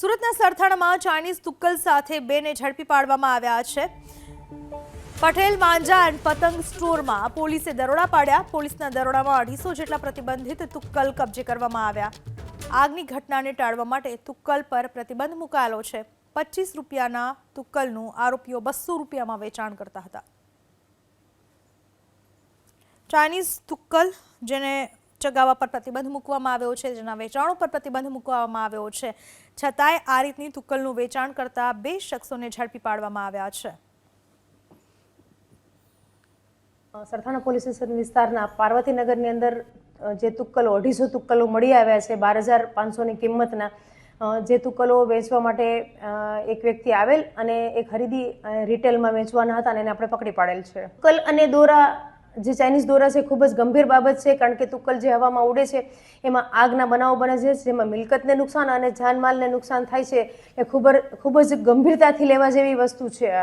સુરતના સરથાણામાં ચાઇનીઝ તુક્કલ સાથે બેને ઝડપી પાડવામાં આવ્યા છે। પટેલ માંજા એન્ડ પતંગ સ્ટોરમાં પોલીસે દરોડા પાડ્યા। પોલીસના દરોડામાં 250 જેટલા પ્રતિબંધિત તુક્કલ કબજે કરવામાં આવ્યા। આગની ઘટનાને ટાળવા માટે તુક્કલ પર પ્રતિબંધ મુકાયેલો છે। 25 રૂપિયાના તુક્કલનું આરોપીઓ 200 રૂપિયામાં વેચાણ કરતા હતા। ચાઇનીઝ તુક્કલ જેને ચગાવવા પર પ્રતિબંધ મૂકવામાં આવ્યો છે, જેના વેચાણ પર પ્રતિબંધ મૂકવામાં આવ્યો છે, છતાંય આ રીતની તુક્કલનું વેચાણ કરતા 2 શખ્સોને ઝડપી પાડવામાં આવ્યા છે। સરથાણા પોલીસ સ્ટેશન વિસ્તારના પાર્વતીનગરની અંદર જે તુક્કલો 250 તુક્કલો મળી આવ્યા છે 12,500ની કિંમતના, જે તુક્કલો વેચવા માટે એક વ્યક્તિ આવેલ અને એ ખરીદી રિટેલમાં વેચવાના હતા અને એને આપણે પકડી પાડેલ છે। તુક્કલ અને દોરા, જે ચાઇનીઝ દોરા છે, ખૂબ જ ગંભીર બાબત છે, કારણ કે તુક્કલ જે હવામાં ઉડે છે એમાં આગના બનાવો બને છે, જેમાં મિલકતને નુકસાન અને જાનમાલને નુકસાન થાય છે। એ ખૂબ જ ગંભીરતાથી લેવા જેવી વસ્તુ છે।